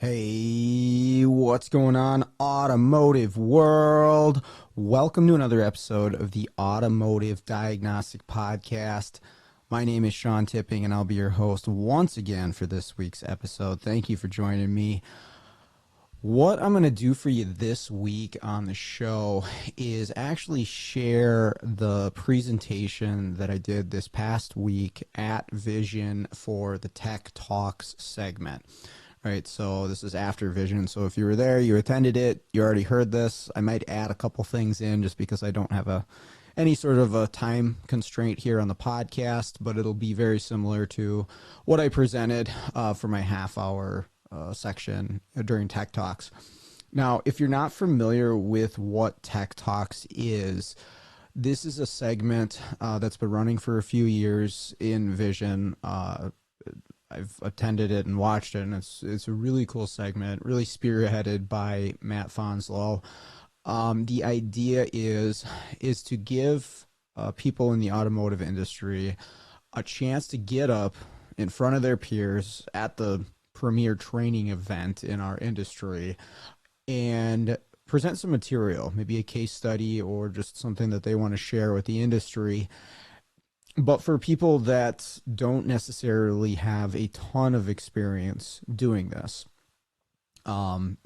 Hey, what's going on, automotive world? Welcome to another episode of the Automotive Diagnostic Podcast. My name is Sean Tipping, and I'll be your host once again for this week's episode. Thank you for joining me. What I'm going to do for you this week on the show is actually share the presentation that I did this past week at Vision for the Tech Talks segment. Right, so this is after Vision. So if you were there, you attended it, you already heard this. I might add a couple things in just because I don't have any sort of a time constraint here on the podcast, but it'll be very similar to what I presented for my half-hour section during Tech Talks. Now, if you're not familiar with what Tech Talks is, this is a segment that's been running for a few years in Vision. I've attended it and watched it, and it's a really cool segment, really spearheaded by Matt Fonslow. The idea is to give people in the automotive industry a chance to get up in front of their peers at the premier training event in our industry and present some material, maybe a case study or just something that they want to share with the industry. But for people that don't necessarily have a ton of experience doing this, and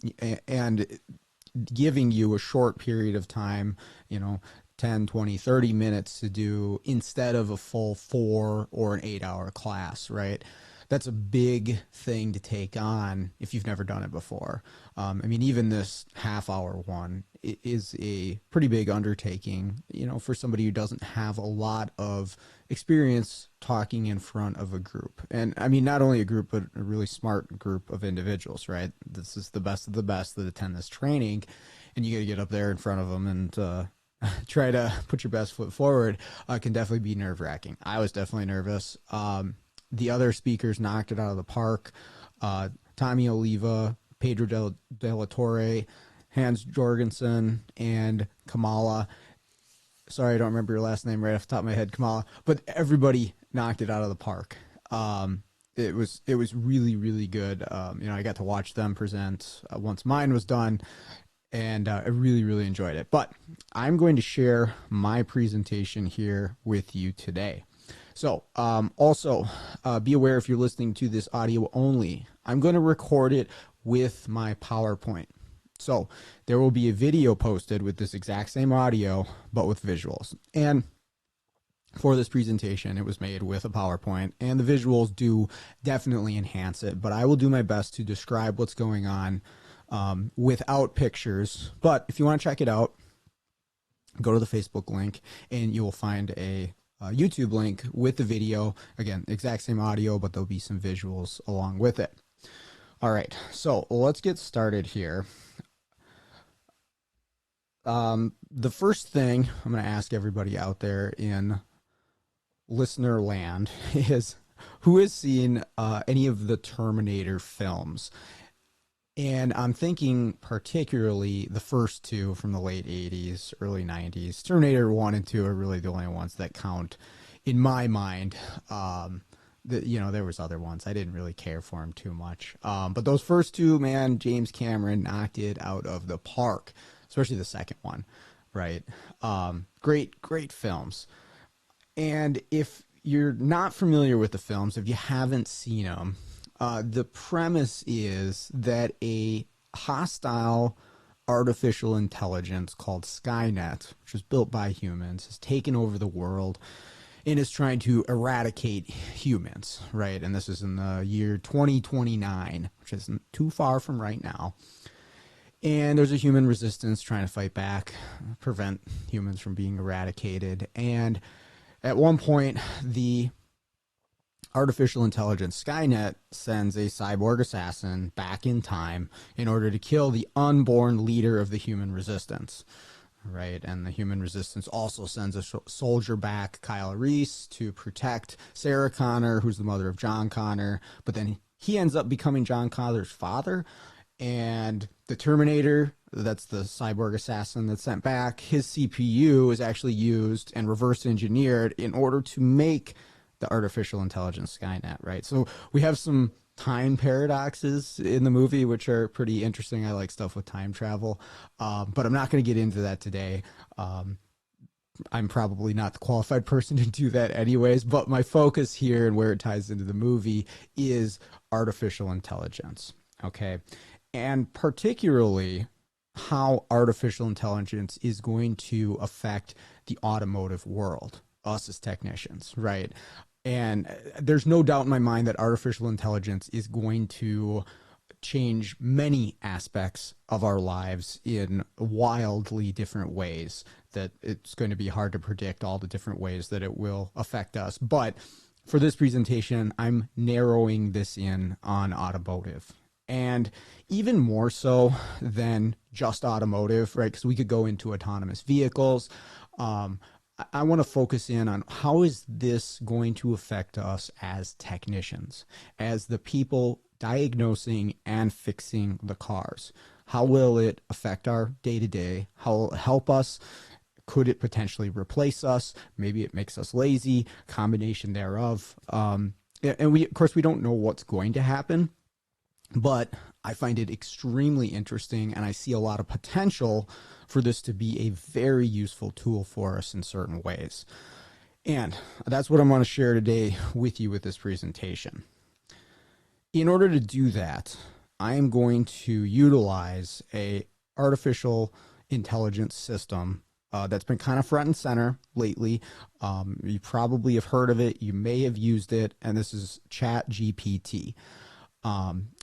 giving you a short period of time, 10, 20, 30 minutes to do instead of a full 4 or an 8-hour class, right? That's a big thing to take on if you've never done it before. Even this half-hour one is a pretty big undertaking, for somebody who doesn't have a lot of experience talking in front of a group. And not only a group, but a really smart group of individuals, right? This is the best of the best that attend this training, and you got to get up there in front of them and try to put your best foot forward. Can definitely be nerve-wracking. I was definitely nervous. The other speakers knocked it out of the park. Tommy Oliva, Pedro de la Torre, Hans Jorgensen, and Kamala. Sorry, I don't remember your last name right off the top of my head, Kamala. But everybody knocked it out of the park. It was really, really good. I got to watch them present once mine was done, and I really, really enjoyed it. But I'm going to share my presentation here with you today. So also be aware, if you're listening to this audio only, I'm going to record it with my PowerPoint. So there will be a video posted with this exact same audio, but with visuals. And for this presentation, it was made with a PowerPoint, and the visuals do definitely enhance it. But I will do my best to describe what's going on without pictures. But if you want to check it out, go to the Facebook link, and you will find a YouTube link with the video. Again, exact same audio, but there'll be some visuals along with it. All right, so let's get started here. The first thing I'm going to ask everybody out there in listener land is, who has seen any of the Terminator films? And I'm thinking particularly the first two from the late 80s, early 90s. Terminator 1 and 2 are really the only ones that count in my mind. There was other ones. I didn't really care for them too much. But those first two, man, James Cameron knocked it out of the park, especially the second one, right? Great films. And if you're not familiar with the films, if you haven't seen them, the premise is that a hostile artificial intelligence called Skynet, which was built by humans, has taken over the world and is trying to eradicate humans, right? And this is in the year 2029, which isn't too far from right now. And there's a human resistance trying to fight back, prevent humans from being eradicated. And at one point, the artificial intelligence Skynet sends a cyborg assassin back in time in order to kill the unborn leader of the human resistance, right? And the human resistance also sends a soldier back, Kyle Reese, to protect Sarah Connor, who's the mother of John Connor, but then he ends up becoming John Connor's father. And the Terminator, that's the cyborg assassin that's sent back, his CPU is actually used and reverse engineered in order to make the artificial intelligence Skynet, right? So we have some time paradoxes in the movie, which are pretty interesting. I like stuff with time travel, but I'm not going to get into that today. Um, I'm probably not the qualified person to do that anyways, but my focus here and where it ties into the movie is artificial intelligence. Okay. And particularly how artificial intelligence is going to affect the automotive world, us as technicians, right? And there's no doubt in my mind that artificial intelligence is going to change many aspects of our lives in wildly different ways that it's going to be hard to predict all the different ways that it will affect us. But for this presentation, I'm narrowing this in on automotive. And even more so than just automotive, right? Because we could go into autonomous vehicles. Um, I want to focus in on how is this going to affect us as technicians, as the people diagnosing and fixing the cars. How will it affect our day to day? How will it help us? Could it potentially replace us? Maybe it makes us lazy, combination thereof. And we, of course, we don't know what's going to happen, but I find it extremely interesting, and I see a lot of potential for this to be a very useful tool for us in certain ways. And that's what I'm going to share today with you with this presentation. In order to do that, I am going to utilize a artificial intelligence system that's been kind of front and center lately. You probably have heard of it. You may have used it, and this is Chat GPT.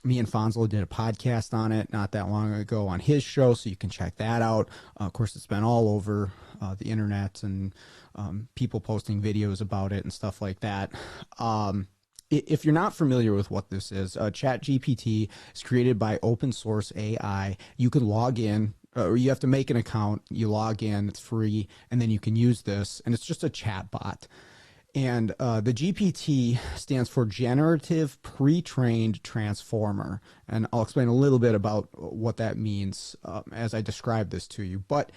Me and Fonzo did a podcast on it not that long ago on his show, so you can check that out. Of course, it's been all over the internet and people posting videos about it and stuff like that. If you're not familiar with what this is, Chat GPT is created by open source AI. You can log in, or you have to make an account. You log in, it's free, and then you can use this, and it's just a chat bot. And the GPT stands for Generative Pre-trained Transformer. And I'll explain a little bit about what that means as I describe this to you. But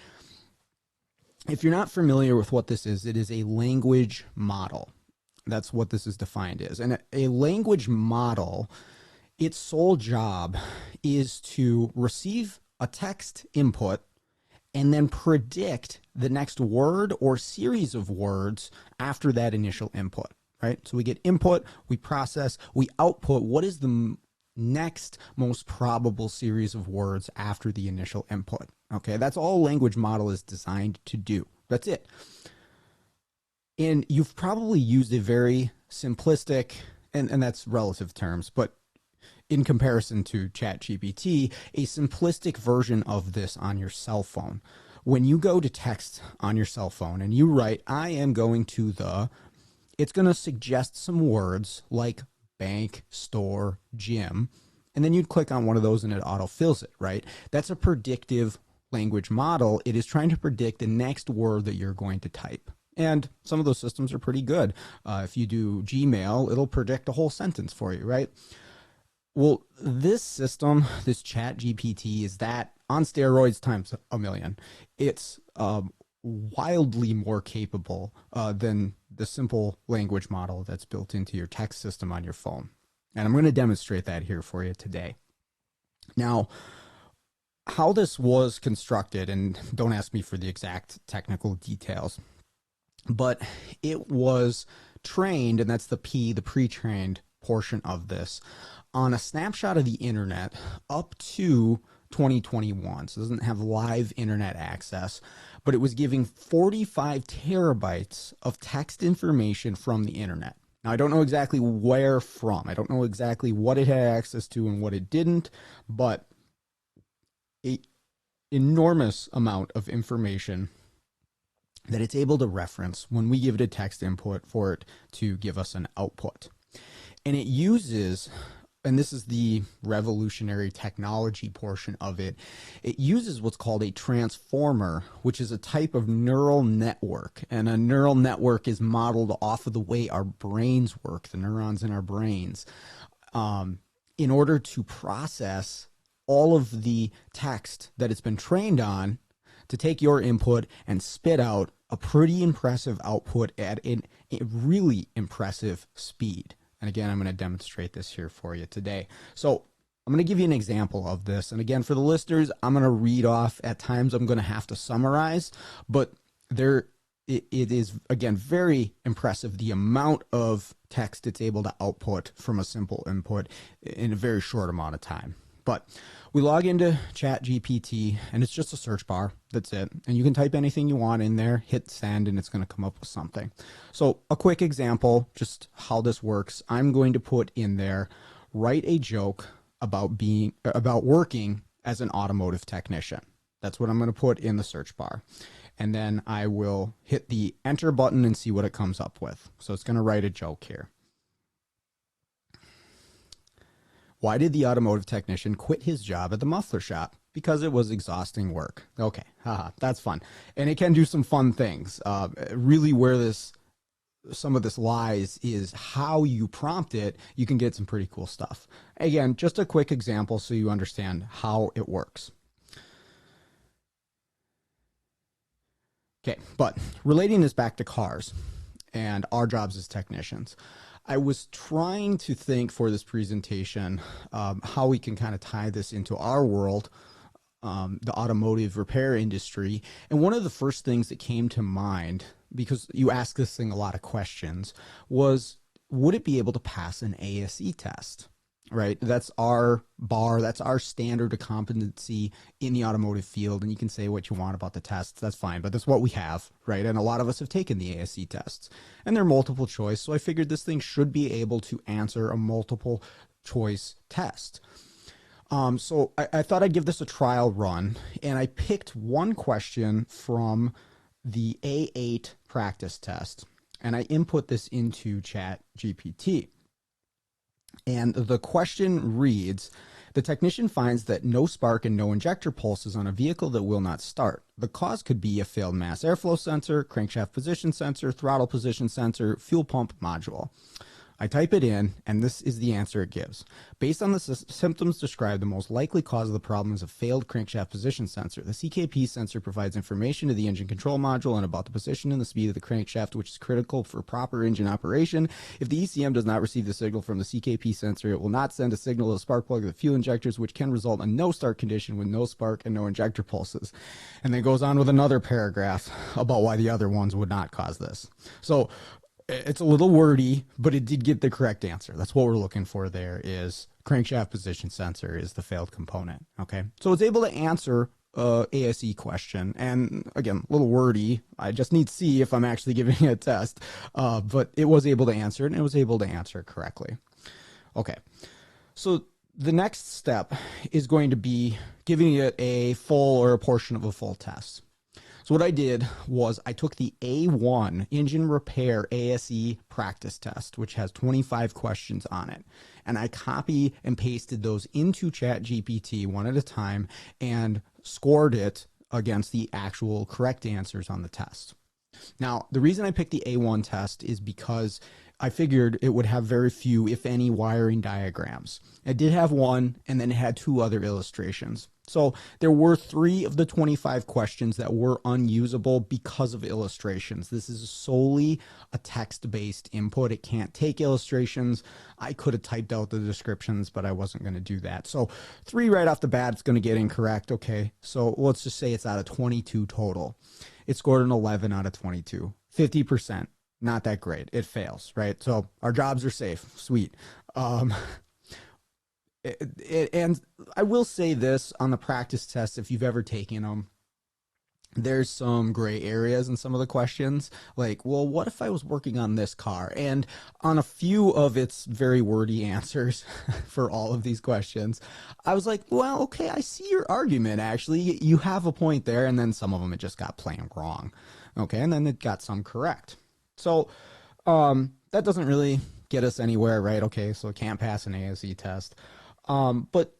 if you're not familiar with what this is, it is a language model. That's what this is defined as. And a language model, its sole job is to receive a text input and then predict the next word or series of words after that initial input, right? So we get input, we process, we output what is the next most probable series of words after the initial input, okay? That's all a language model is designed to do. That's it. And you've probably used a very simplistic, and that's relative terms, but in comparison to ChatGPT, a simplistic version of this on your cell phone. When you go to text on your cell phone and you write, I am going to the, it's going to suggest some words like bank, store, gym, and then you'd click on one of those and it autofills it, right? That's a predictive language model. It is trying to predict the next word that you're going to type. And some of those systems are pretty good. If you do Gmail, it'll predict a whole sentence for you, right? Well, this system, this Chat GPT, is that on steroids times a million. It's wildly more capable than the simple language model that's built into your text system on your phone. And I'm going to demonstrate that here for you today. Now, how this was constructed, and don't ask me for the exact technical details, but it was trained, and that's the P, the pre-trained portion of this, on a snapshot of the internet up to 2021. So it doesn't have live internet access, but it was giving 45 terabytes of text information from the internet. Now, I don't know exactly where from. I don't know exactly what it had access to and what it didn't, but an enormous amount of information that it's able to reference when we give it a text input for it to give us an output. And it uses, and this is the revolutionary technology portion of it, it uses what's called a transformer, which is a type of neural network. And a neural network is modeled off of the way our brains work, the neurons in our brains, in order to process all of the text that it's been trained on to take your input and spit out a pretty impressive output at a really impressive speed. And again, I'm going to demonstrate this here for you today. So I'm going to give you an example of this. And again, for the listeners, I'm going to read off. At times, I'm going to have to summarize, but it is, again, very impressive the amount of text it's able to output from a simple input in a very short amount of time. But we log into Chat GPT, and it's just a search bar. That's it. And you can type anything you want in there, hit send, and it's going to come up with something. So a quick example, just how this works. I'm going to put in there, write a joke about working as an automotive technician. That's what I'm going to put in the search bar. And then I will hit the enter button and see what it comes up with. So it's going to write a joke here. Why did the automotive technician quit his job at the muffler shop? Because it was exhausting work. Okay, haha, that's fun. And it can do some fun things. Really where some of this lies is how you prompt it. You can get some pretty cool stuff. Again, just a quick example so you understand how it works. Okay, but relating this back to cars and our jobs as technicians, I was trying to think for this presentation how we can kind of tie this into our world, the automotive repair industry. And one of the first things that came to mind, because you ask this thing a lot of questions, was would it be able to pass an ASE test? Right? That's our bar. That's our standard of competency in the automotive field. And you can say what you want about the tests. That's fine. But that's what we have, right? And a lot of us have taken the ASE tests. And they're multiple choice. So I figured this thing should be able to answer a multiple choice test. So I thought I'd give this a trial run. And I picked one question from the A8 practice test. And I input this into Chat GPT. And the question reads, the technician finds that no spark and no injector pulses on a vehicle that will not start. The cause could be a failed mass airflow sensor, crankshaft position sensor, throttle position sensor, fuel pump module. I type it in, and this is the answer it gives. Based on the symptoms described, the most likely cause of the problem is a failed crankshaft position sensor. The CKP sensor provides information to the engine control module and about the position and the speed of the crankshaft, which is critical for proper engine operation. If the ECM does not receive the signal from the CKP sensor, it will not send a signal to the spark plug of the fuel injectors, which can result in no start condition with no spark and no injector pulses. And then goes on with another paragraph about why the other ones would not cause this. So it's a little wordy, but it did get the correct answer. That's what we're looking for there, is crankshaft position sensor is the failed component. Okay, so it's able to answer ASE question. And again, a little wordy. I just need to see if I'm actually giving it a test. But it was able to answer it, and it was able to answer it correctly. Okay, so the next step is going to be giving it a full or a portion of a full test. So what I did was I took the A1 engine repair ASE practice test, which has 25 questions on it, and I copy and pasted those into Chat GPT one at a time and scored it against the actual correct answers on the test. Now, the reason I picked the A1 test is because I figured it would have very few, if any, wiring diagrams. It did have one, and then it had two other illustrations. So there were 3 of the 25 questions that were unusable because of illustrations. This is solely a text-based input. It can't take illustrations. I could have typed out the descriptions, but I wasn't going to do that. So 3 right off the bat, it's going to get incorrect. Okay, so let's just say it's out of 22 total. It scored an 11 out of 22, 50%. Not that great. It fails, right? So our jobs are safe. Sweet. And I will say this on the practice test, if you've ever taken them, there's some gray areas in some of the questions. Like, well, what if I was working on this car? And on a few of its very wordy answers for all of these questions, I was like, well, okay, I see your argument. Actually, you have a point there. And then some of them, it just got plain wrong. Okay. And then it got some correct. So that doesn't really get us anywhere, right? Okay, so it can't pass an ASE test. But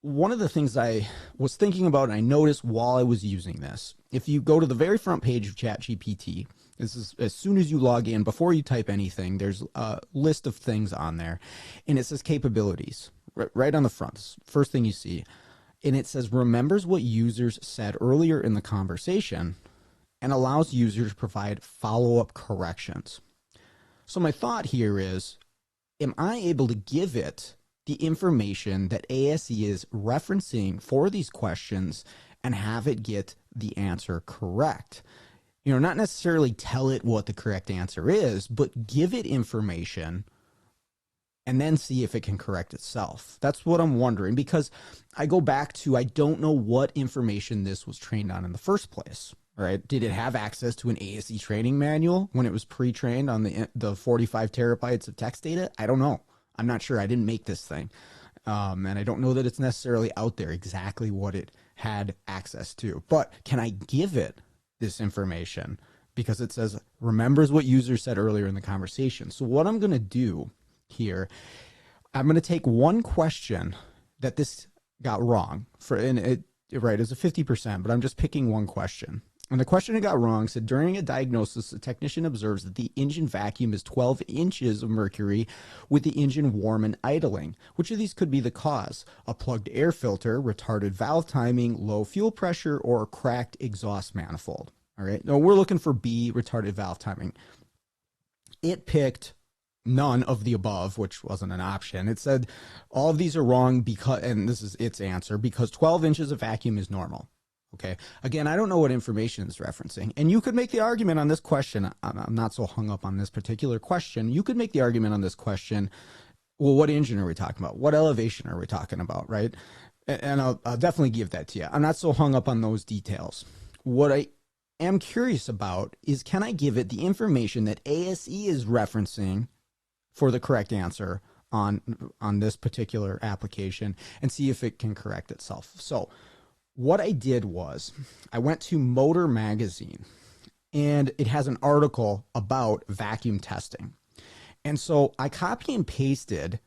one of the things I was thinking about and I noticed while I was using this, if you go to the very front page of ChatGPT, this is as soon as you log in, before you type anything, there's a list of things on there, and it says capabilities right on the front. First thing you see, and it says remembers what users said earlier in the conversation and allows users to provide follow-up corrections. So my thought here is, am I able to give it the information that ASE is referencing for these questions and have it get the answer correct? Not necessarily tell it what the correct answer is, but give it information and then see if it can correct itself. That's what I'm wondering, because I go back to, I don't know what information this was trained on in the first place, right? Did it have access to an ASE training manual when it was pre-trained on the 45 terabytes of text data? I don't know. I'm not sure. I didn't make this thing. And I don't know that it's necessarily out there exactly what it had access to. But can I give it this information? Because it says, remembers what user said earlier in the conversation. So what I'm going to do here, I'm going to take one question that this got wrong and it is a 50%, but I'm just picking one question. And the question it got wrong said, during a diagnosis, the technician observes that the engine vacuum is 12 inches of mercury with the engine warm and idling. Which of these could be the cause? A plugged air filter, retarded valve timing, low fuel pressure, or a cracked exhaust manifold? All right. Now we're looking for B, retarded valve timing. It picked none of the above, which wasn't an option. It said all of these are wrong because, and this is its answer, because 12 inches of vacuum is normal. Okay. Again, I don't know what information it's referencing. And you could make the argument on this question. I'm not so hung up on this particular question. You could make the argument on this question. Well, what engine are we talking about? What elevation are we talking about? Right. And I'll definitely give that to you. I'm not so hung up on those details. What I am curious about is, can I give it the information that ASE is referencing for the correct answer on this particular application and see if it can correct itself? So what I did was I went to Motor Magazine, and it has an article about vacuum testing. And so I copy and pasted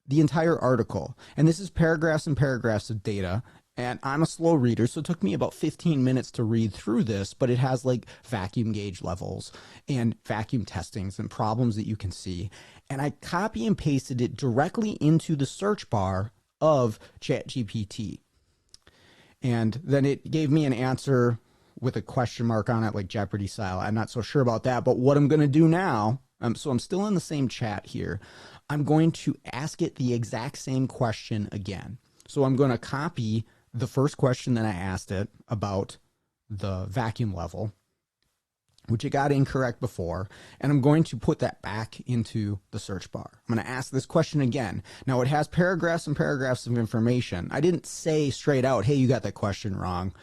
the entire article, and this is paragraphs and paragraphs of data. And I'm a slow reader, so it took me about 15 minutes to read through this, but it has like vacuum gauge levels and vacuum testings and problems that you can see. And I copy and pasted it directly into the search bar of Chat GPT. And then it gave me an answer with a question mark on it, like Jeopardy style. I'm not so sure about that, but what I'm going to do now, so I'm still in the same chat here. I'm going to ask it the exact same question again. So I'm going to copy the first question that I asked it about the vacuum level, which it got incorrect before, and I'm going to put that back into the search bar. I'm going to ask this question again. Now it has paragraphs and paragraphs of information. I didn't say straight out, hey, you got that question wrong,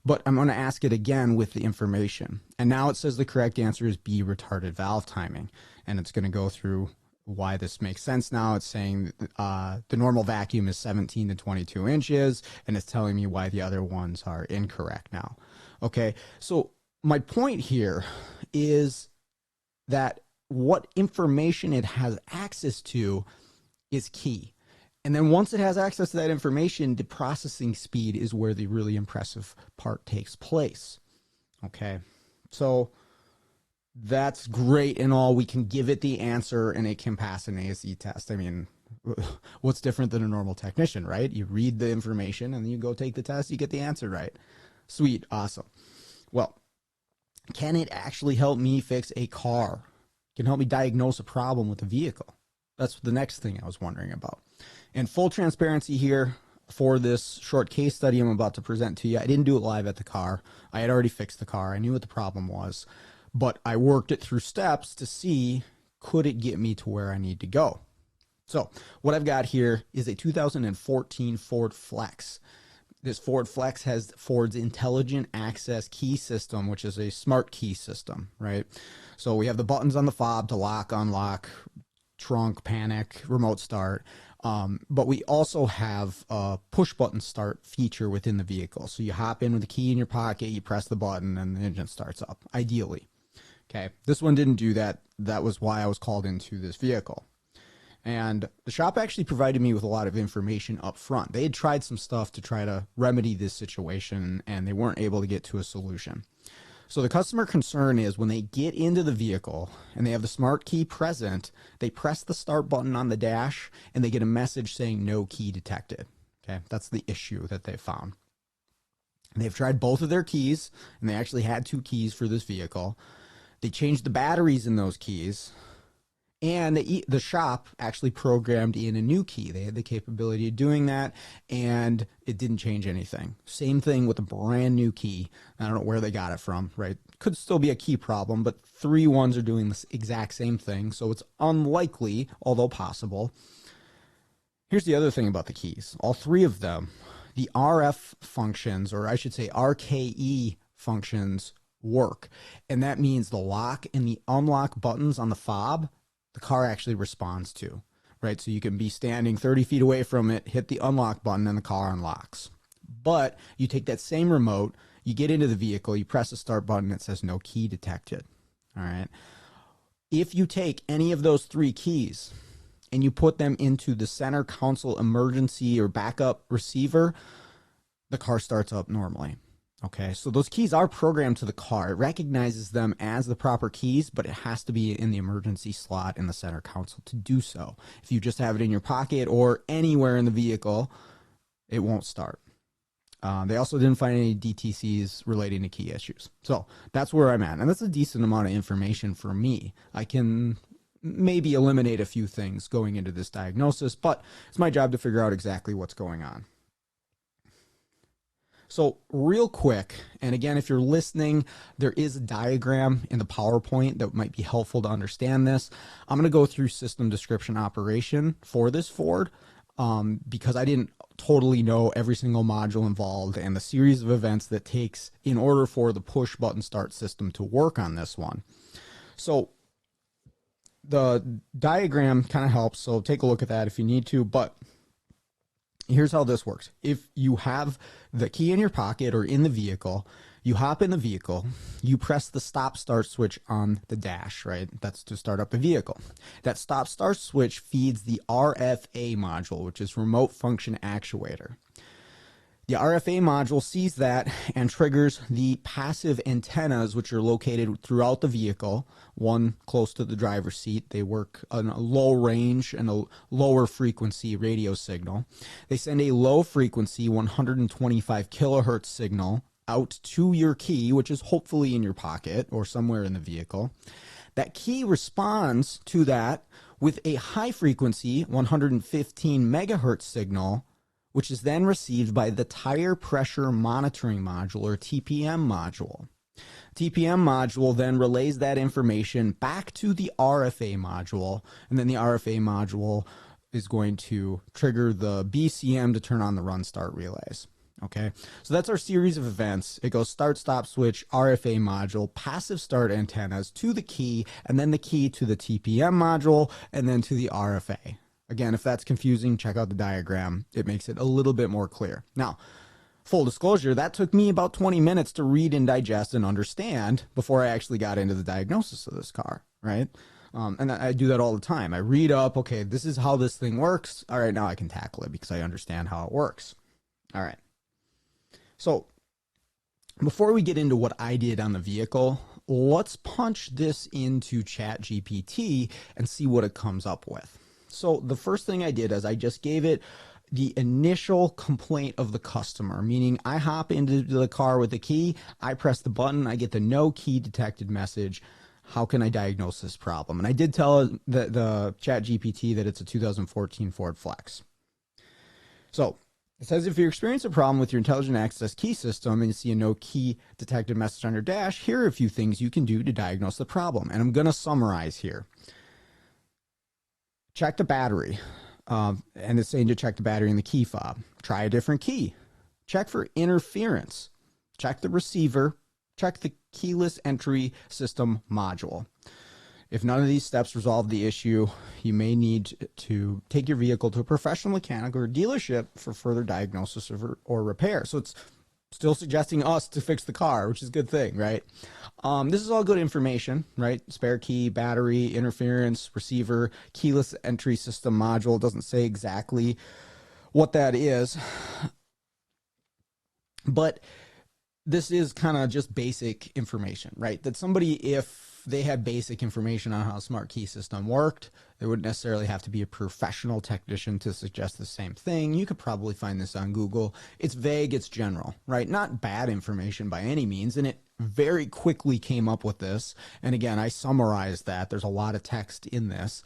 but I'm going to ask it again with the information. And now it says the correct answer is B, retarded valve timing, and it's going to go through why this makes sense now. It's saying the normal vacuum is 17 to 22 inches, and it's telling me why the other ones are incorrect now. Okay, so my point here is that what information it has access to is key. And then once it has access to that information, the processing speed is where the really impressive part takes place. Okay, so that's great and all. We can give it the answer and it can pass an ASE test. I mean, what's different than a normal technician, right? You read the information and then you go take the test, you get the answer right. Sweet, awesome. Well, can it actually help me fix a car? Can help me diagnose a problem with a vehicle? That's the next thing I was wondering about. And full transparency here, for this short case study I'm about to present to you, I didn't do it live at the car. I had already fixed the car. I knew what the problem was, but I worked it through steps to see, could it get me to where I need to go? So what I've got here is a 2014 Ford Flex. This Ford Flex has Ford's intelligent access key system, which is a smart key system, right? So we have the buttons on the fob to lock, unlock, trunk, panic, remote start. But we also have a push button start feature within the vehicle. So you hop in with the key in your pocket, you press the button, and the engine starts up, ideally. Okay, this one didn't do that. That was why I was called into this vehicle. And the shop actually provided me with a lot of information up front. They had tried some stuff to try to remedy this situation, and they weren't able to get to a solution. So the customer concern is when they get into the vehicle and they have the smart key present, they press the start button on the dash and they get a message saying no key detected. Okay, that's the issue that they found. They've tried both of their keys, and they actually had two keys for this vehicle. They changed the batteries in those keys, And the shop actually programmed in a new key. They had the capability of doing that, and it didn't change anything. Same thing with a brand new key. I don't know where they got it from, right? Could still be a key problem, but 3 ones are doing the exact same thing, so it's unlikely, although possible. Here's the other thing about the keys. All 3 of them, the RF functions, or I should say RKE functions, work. And that means the lock and the unlock buttons on the fob, the car actually responds to, right? So you can be standing 30 feet away from it, hit the unlock button, and the car unlocks. But you take that same remote, you get into the vehicle, you press the start button, it says no key detected. All right. If you take any of those 3 keys and you put them into the center console emergency or backup receiver, the car starts up normally. Okay, so those keys are programmed to the car. It recognizes them as the proper keys, but it has to be in the emergency slot in the center console to do so. If you just have it in your pocket or anywhere in the vehicle, it won't start. They also didn't find any DTCs relating to key issues. So that's where I'm at. And that's a decent amount of information for me. I can maybe eliminate a few things going into this diagnosis, but it's my job to figure out exactly what's going on. So real quick, and again, if you're listening, there is a diagram in the PowerPoint that might be helpful to understand this. I'm going to go through system description operation for this Ford because I didn't totally know every single module involved and the series of events that takes in order for the push button start system to work on this one. So the diagram kind of helps, so take a look at that if you need to, but here's how this works. If you have the key in your pocket or in the vehicle, you hop in the vehicle, you press the stop start switch on the dash, right? That's to start up the vehicle. That stop start switch feeds the RFA module, which is remote function actuator. The RFA module sees that and triggers the passive antennas, which are located throughout the vehicle, one close to the driver's seat. They work on a low range and a lower frequency radio signal. They send a low frequency 125 kilohertz signal out to your key, which is hopefully in your pocket or somewhere in the vehicle. That key responds to that with a high frequency 115 megahertz signal, which is then received by the tire pressure monitoring module, or TPM module. TPM module then relays that information back to the RFA module, and then the RFA module is going to trigger the BCM to turn on the run start relays. Okay, so that's our series of events. It goes start, stop, switch, RFA module, passive start antennas to the key, and then the key to the TPM module, and then to the RFA. Again, if that's confusing, check out the diagram. It makes it a little bit more clear. Now, full disclosure, that took me about 20 minutes to read and digest and understand before I actually got into the diagnosis of this car, right? And I do that all the time. I read up, okay, this is how this thing works. All right, now I can tackle it because I understand how it works. All right. So before we get into what I did on the vehicle, let's punch this into Chat GPT and see what it comes up with. So the first thing I did is I just gave it the initial complaint of the customer, meaning I hop into the car with the key, I press the button, I get the no key detected message. How can I diagnose this problem? And I did tell the Chat GPT that it's a 2014 Ford Flex. So it says, if you experience a problem with your intelligent access key system and you see a no key detected message on your dash, here are a few things you can do to diagnose the problem. And I'm going to summarize here. Check the battery. And it's saying to check the battery in the key fob. Try a different key. Check for interference. Check the receiver. Check the keyless entry system module. If none of these steps resolve the issue, you may need to take your vehicle to a professional mechanic or dealership for further diagnosis or repair. So it's still suggesting us to fix the car, which is a good thing, right? This is all good information, right? Spare key, battery, interference, receiver, keyless entry system module. It doesn't say exactly what that is, but this is kind of just basic information, right? That somebody, if they had basic information on how a smart key system worked, they wouldn't necessarily have to be a professional technician to suggest the same thing. You could probably find this on Google. It's vague, it's general, right? Not bad information by any means, and it very quickly came up with this. And again, I summarized that. There's a lot of text in this,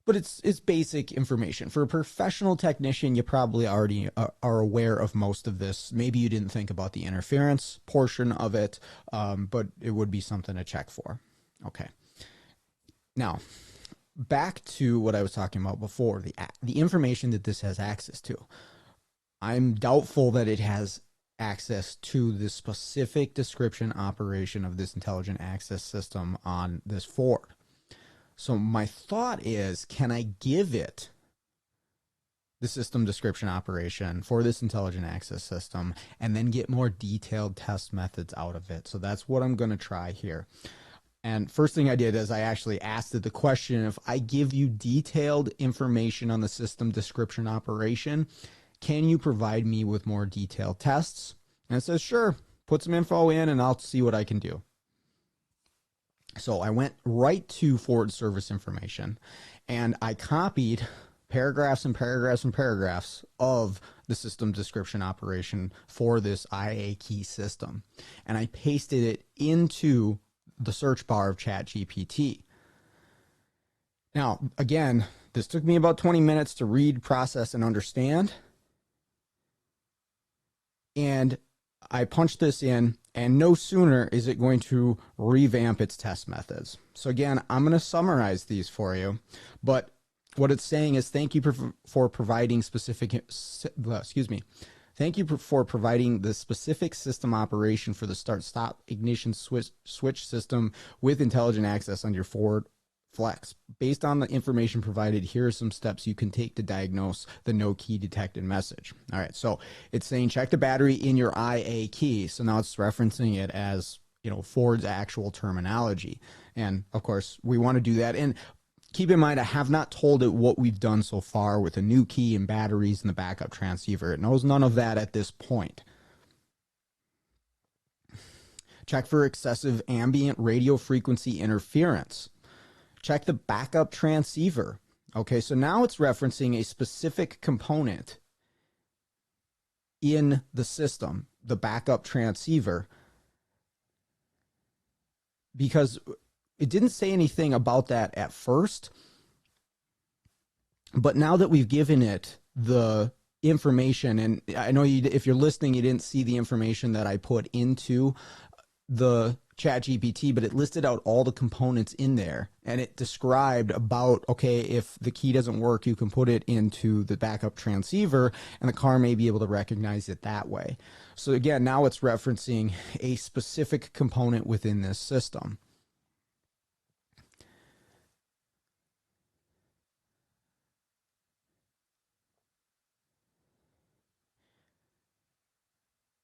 but it's basic information. For a professional technician, you probably already are aware of most of this. Maybe you didn't think about the interference portion of it, but it would be something to check for. Okay. Now, back to what I was talking about before, the information that this has access to. I'm doubtful that it has access to the specific description operation of this intelligent access system on this Ford. So my thought is, can I give it the system description operation for this intelligent access system and then get more detailed test methods out of it? So that's what I'm going to try here. And first thing I did is I actually asked it the question, if I give you detailed information on the system description operation, can you provide me with more detailed tests? And it says, sure, put some info in and I'll see what I can do. So I went right to Ford service information and I copied paragraphs and paragraphs and paragraphs of the system description operation for this IA key system. And I pasted it into the search bar of Chat GPT. Now, again, this took me about 20 minutes to read, process, and understand. And I punched this in, and no sooner is it going to revamp its test methods. So again, I'm going to summarize these for you, but what it's saying is thank you for providing specific, Thank you for providing the specific system operation for the start-stop ignition switch system with intelligent access on your Ford Flex. Based on the information provided, here are some steps you can take to diagnose the no key detected message. All right, so it's saying check the battery in your IA key. So now it's referencing it as, you know, Ford's actual terminology. And of course, we want to do that. And keep in mind, I have not told it what we've done so far with a new key and batteries and the backup transceiver. It knows none of that at this point. Check for excessive ambient radio frequency interference. Check the backup transceiver. Okay, so now it's referencing a specific component in the system, the backup transceiver, because it didn't say anything about that at first. But now that we've given it the information, and I know if you're listening, you didn't see the information that I put into the Chat GPT, but it listed out all the components in there, and it described about, okay, if the key doesn't work, you can put it into the backup transceiver and the car may be able to recognize it that way. So again, now it's referencing a specific component within this system.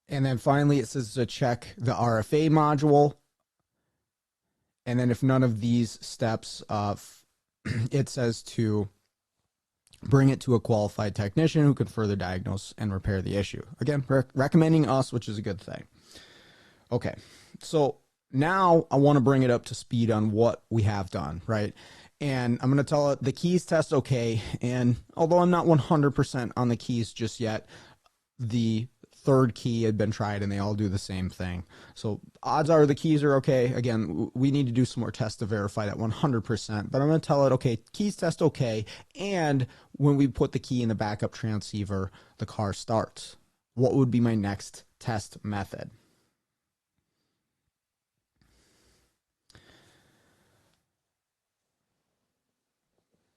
And then finally, it says to check the RFA module. And then if none of these steps, it says to bring it to a qualified technician who can further diagnose and repair the issue. Again, recommending us, which is a good thing. Okay, so now I want to bring it up to speed on what we have done, right? And I'm going to tell it the keys test okay. And although I'm not 100% on the keys just yet, the third key had been tried and they all do the same thing. So odds are the keys are okay. Again, we need to do some more tests to verify that 100%, but I'm going to tell it, okay, keys test okay. And when we put the key in the backup transceiver, the car starts. What would be my next test method?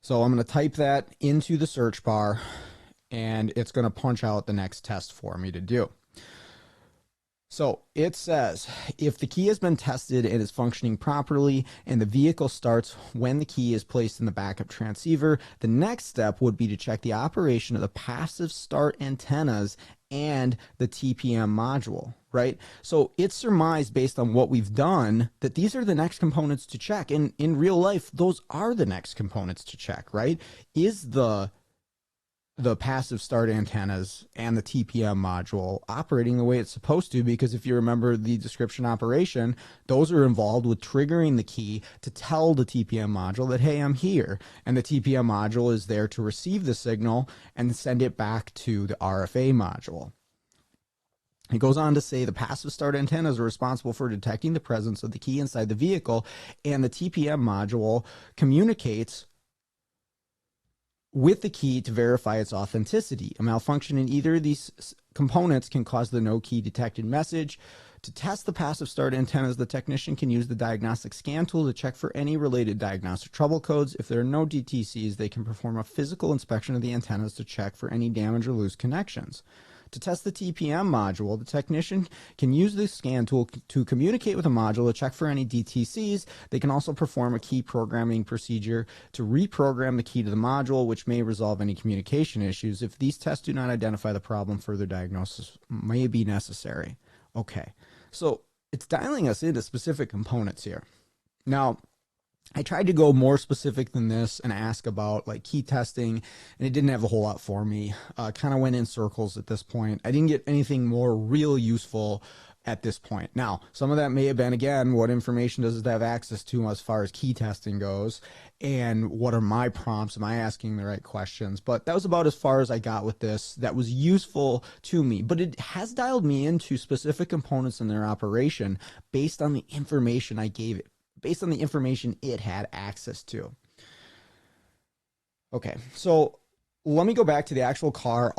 So I'm going to type that into the search bar, and it's going to punch out the next test for me to do. So it says, if the key has been tested and is functioning properly and the vehicle starts when the key is placed in the backup transceiver, the next step would be to check the operation of the passive start antennas and the TPM module, right? So it's surmised based on what we've done that these are the next components to check. And in real life, those are the next components to check, right? Is the passive start antennas and the TPM module operating the way it's supposed to? Because if you remember the description operation, those are involved with triggering the key to tell the TPM module that, hey, I'm here. And the TPM module is there to receive the signal and send it back to the RFA module. It goes on to say the passive start antennas are responsible for detecting the presence of the key inside the vehicle, and the TPM module communicates with the key to verify its authenticity. A malfunction in either of these components can cause the no key detected message. To test the passive start antennas, the technician can use the diagnostic scan tool to check for any related diagnostic trouble codes. If there are no DTCs, they can perform a physical inspection of the antennas to check for any damage or loose connections. To test the TPM module, the technician can use the scan tool to communicate with the module to check for any DTCs. They can also perform a key programming procedure to reprogram the key to the module, which may resolve any communication issues. If these tests do not identify the problem, further diagnosis may be necessary. Okay, so it's dialing us into specific components here. Now, I tried to go more specific than this and ask about like key testing, and it didn't have a whole lot for me. Kind of went in circles at this point. I didn't get anything more real useful at this point. Now, some of that may have been, again, what information does it have access to as far as key testing goes, and what are my prompts? Am I asking the right questions? But that was about as far as I got with this. That was useful to me, but it has dialed me into specific components in their operation based on the information I gave it, based on the information it had access to. Okay, so let me go back to the actual car.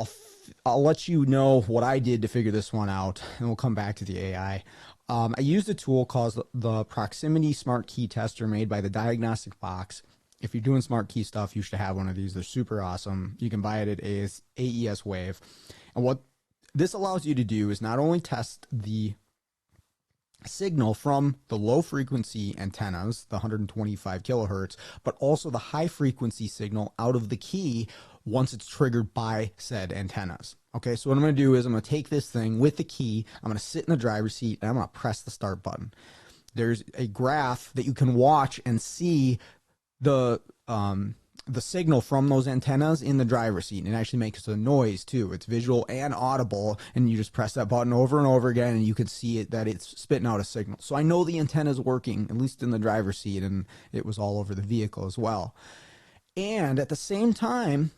I'll let you know what I did to figure this one out, and we'll come back to the AI. I used a tool called the Proximity Smart Key Tester made by the Diagnostic Box. If you're doing smart key stuff, you should have one of these. They're super awesome. You can buy it at AES Wave. And what this allows you to do is not only test the signal from the low frequency antennas, the 125 kilohertz, but also the high frequency signal out of the key once it's triggered by said antennas. Okay, so what I'm going to do is I'm going to take this thing with the key, I'm going to sit in the driver's seat, and I'm going to press the start button. There's a graph that you can watch and see the signal from those antennas in the driver's seat, and it actually makes a noise too. It's visual and audible, and you just press that button over and over again, and you can see it that it's spitting out a signal. So I know the antenna is working, at least in the driver's seat, and it was all over the vehicle as well. And at the same time,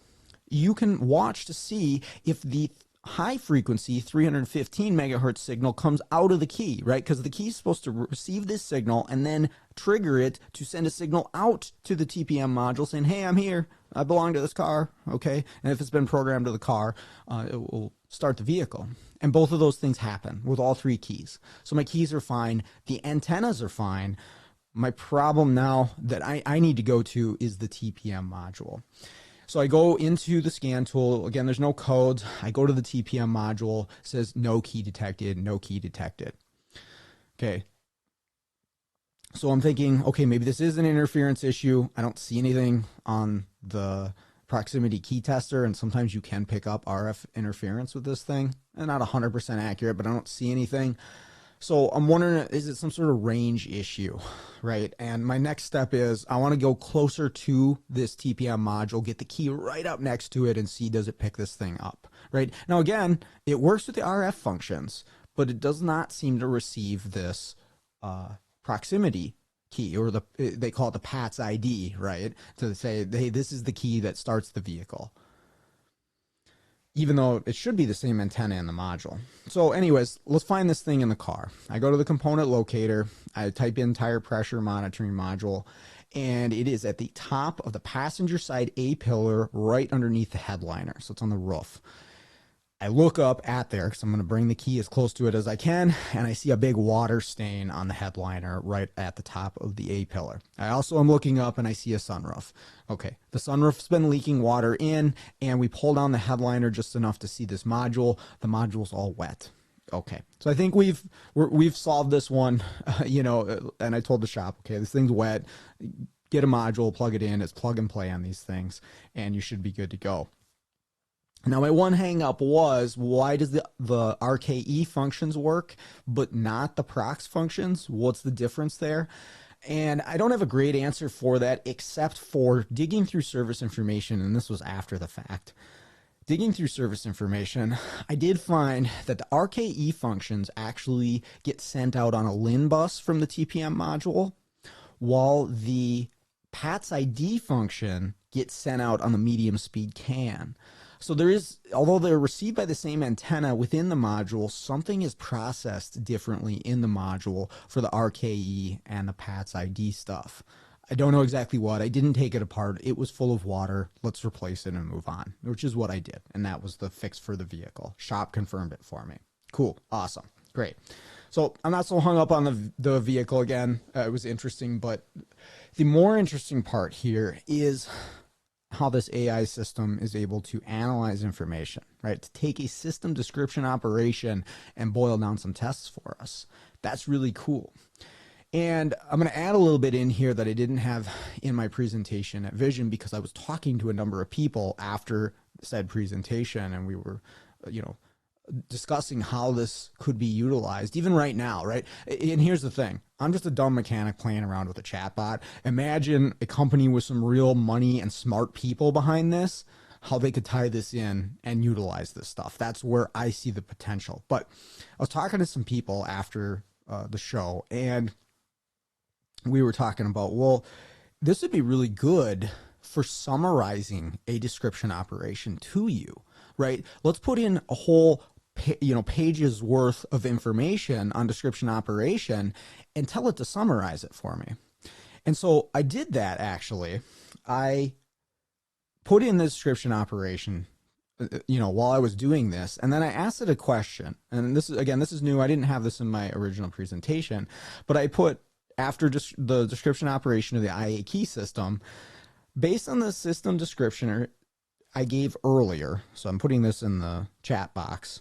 you can watch to see if the high frequency 315 megahertz signal comes out of the key, right? Because the key is supposed to receive this signal and then trigger it to send a signal out to the TPM module saying, hey, I'm here, I belong to this car, okay? And if it's been programmed to the car, it will start the vehicle. And both of those things happen with all three keys. So my keys are fine, the antennas are fine. My problem now that I need to go to is the TPM module. So I go into the scan tool. Again, there's no codes. I go to the TPM module. It says no key detected, no key detected. Okay. So I'm thinking, okay, maybe this is an interference issue. I don't see anything on the proximity key tester, and sometimes you can pick up RF interference with this thing. And not 100% accurate, but I don't see anything. So I'm wondering, is it some sort of range issue, right? And my next step is I want to go closer to this TPM module, get the key right up next to it and see, does it pick this thing up, right? Now, again, it works with the RF functions, but it does not seem to receive this proximity key, or they call it the PATS ID, right? To say, hey, this is the key that starts the vehicle, even though it should be the same antenna in the module. So anyways, let's find this thing in the car. I go to the component locator, I type in tire pressure monitoring module, and it is at the top of the passenger side A-pillar right underneath the headliner. So it's on the roof. I look up at there because I'm going to bring the key as close to it as I can, and I see a big water stain on the headliner right at the top of the A-pillar. I also am looking up and I see a sunroof. Okay, the sunroof's been leaking water in, and we pull down the headliner just enough to see this module. The module's all wet. Okay, so I think we've solved this one, and I told the shop, okay, this thing's wet. Get a module, plug it in. It's plug and play on these things, and you should be good to go. Now, my one hang up was, why does the RKE functions work, but not the prox functions? What's the difference there? And I don't have a great answer for that, except for digging through service information, and this was after the fact. Digging through service information, I did find that the RKE functions actually get sent out on a LIN bus from the TPM module, while the PATS ID function gets sent out on the medium speed CAN. So there is, although they're received by the same antenna within the module, something is processed differently in the module for the RKE and the PATS ID stuff. I don't know exactly what. I didn't take it apart. It was full of water. Let's replace it and move on, which is what I did. And that was the fix for the vehicle. Shop confirmed it for me. Cool. Awesome. Great. So I'm not so hung up on the vehicle again. It was interesting, but the more interesting part here is how this AI system is able to analyze information, right? To take a system description operation and boil down some tests for us. That's really cool. And I'm going to add a little bit in here that I didn't have in my presentation at Vision, because I was talking to a number of people after said presentation, and we were, discussing how this could be utilized even right now, right? And here's the thing. I'm just a dumb mechanic playing around with a chatbot. Imagine a company with some real money and smart people behind this, how they could tie this in and utilize this stuff. That's where I see the potential. But I was talking to some people after the show, and we were talking about, well, this would be really good for summarizing a description operation to you, right? Let's put in a whole pages worth of information on description operation and tell it to summarize it for me. And so I did that. Actually, I put in the description operation, while I was doing this, and then I asked it a question. And this is new. I didn't have this in my original presentation, but I put, after just the description operation of the IA key system, based on the system description I gave earlier. So I'm putting this in the chat box.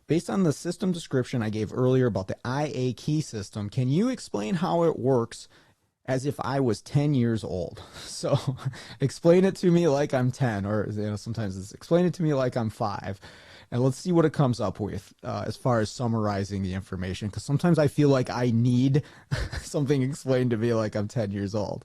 Based on the system description I gave earlier about the IA key system, can you explain how it works as if I was 10 years old? So explain it to me like I'm 10, or sometimes it's explain it to me like I'm 5. And let's see what it comes up with as far as summarizing the information, because sometimes I feel like I need something explained to me like I'm 10 years old.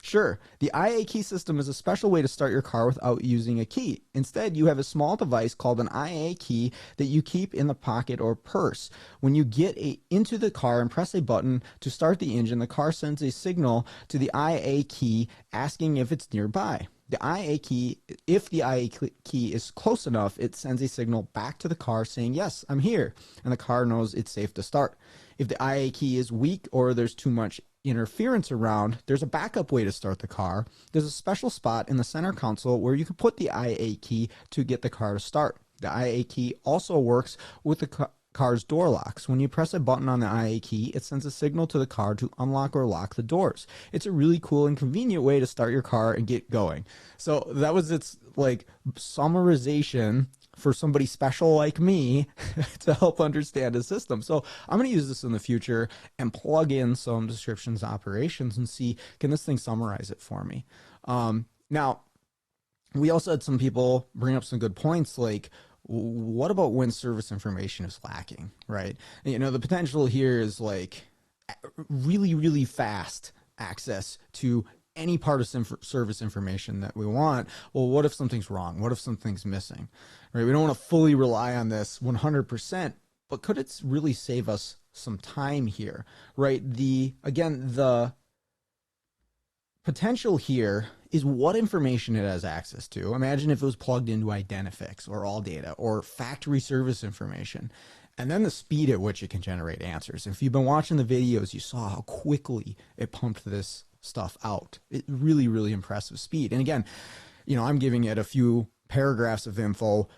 Sure, the IA key system is a special way to start your car without using a key. Instead, you have a small device called an IA key that you keep in the pocket or purse. When you get into the car and press a button to start the engine, the car sends a signal to the IA key asking if it's nearby. The IA key, if the IA key is close enough, it sends a signal back to the car saying, yes, I'm here, and the car knows it's safe to start. If the IA key is weak or there's too much interference around, there's a backup way to start the car. There's a special spot in the center console where you can put the IA key to get the car to start. The IA key also works with the car's door locks. When you press a button on the IA key, it sends a signal to the car to unlock or lock the doors. It's a really cool and convenient way to start your car and get going. So that was its summarization for somebody special like me to help understand a system. So I'm going to use this in the future and plug in some descriptions, operations, and see, can this thing summarize it for me? Now, we also had some people bring up some good points, like, what about when service information is lacking, right? The potential here is like really, really fast access to any part of service information that we want. Well, what if something's wrong? What if something's missing, right? We don't want to fully rely on this 100%, but could it really save us some time here, right? The potential here is what information it has access to. Imagine if it was plugged into Identifix or AllData or factory service information, and then the speed at which it can generate answers. If you've been watching the videos, you saw how quickly it pumped this stuff out. It really, really impressive speed. And again, I'm giving it a few paragraphs of info.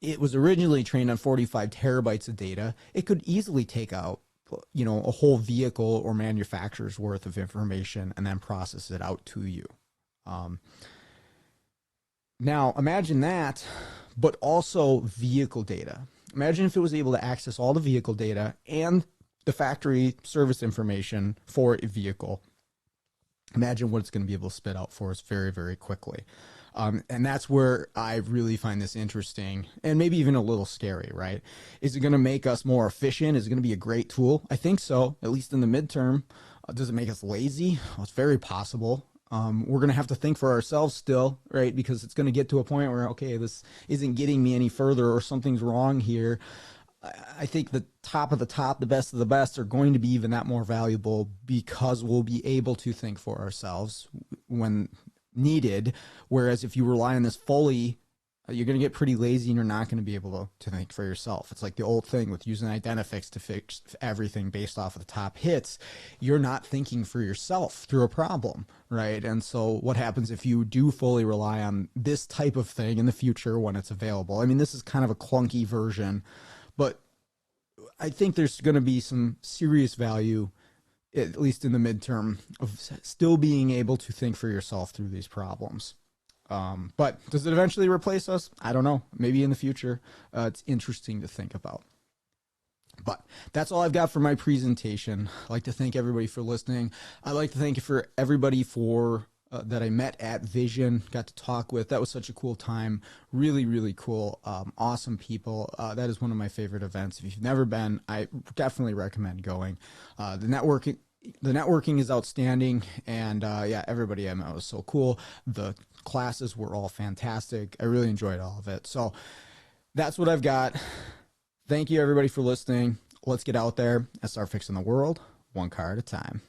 It was originally trained on 45 terabytes of data. It could easily take out, a whole vehicle or manufacturer's worth of information and then process it out to you. Now imagine that, but also vehicle data. Imagine if it was able to access all the vehicle data and the factory service information for a vehicle. Imagine what it's going to be able to spit out for us very, very quickly. And that's where I really find this interesting and maybe even a little scary, right? Is it going to make us more efficient? Is it going to be a great tool? I think so, at least in the midterm. Does it make us lazy? Well, it's very possible. We're going to have to think for ourselves still, right? Because it's going to get to a point where, okay, this isn't getting me any further or something's wrong here. I think the top of the top, the best of the best are going to be even that more valuable because we'll be able to think for ourselves when needed. Whereas if you rely on this fully you're going to get pretty lazy and you're not going to be able to think for yourself. It's like the old thing with using identifix to fix everything based off of the top hits. You're not thinking for yourself through a problem, right? And so what happens if you do fully rely on this type of thing in the future when it's available? I mean, this is kind of a clunky version, but I think there's going to be some serious value, at least in the midterm, of still being able to think for yourself through these problems. But does it eventually replace us? I don't know. Maybe in the future. It's interesting to think about. But that's all I've got for my presentation. I'd like to thank everybody for listening. I'd like to thank for everybody for that I met at Vision, got to talk with. That was such a cool time. Really, really cool. Awesome people. That is one of my favorite events. If you've never been, I definitely recommend going. The networking is outstanding, and yeah, everybody I met was so cool. The classes were all fantastic. I really enjoyed all of it. So that's what I've got. Thank you everybody for listening. Let's get out there and start fixing the world one car at a time.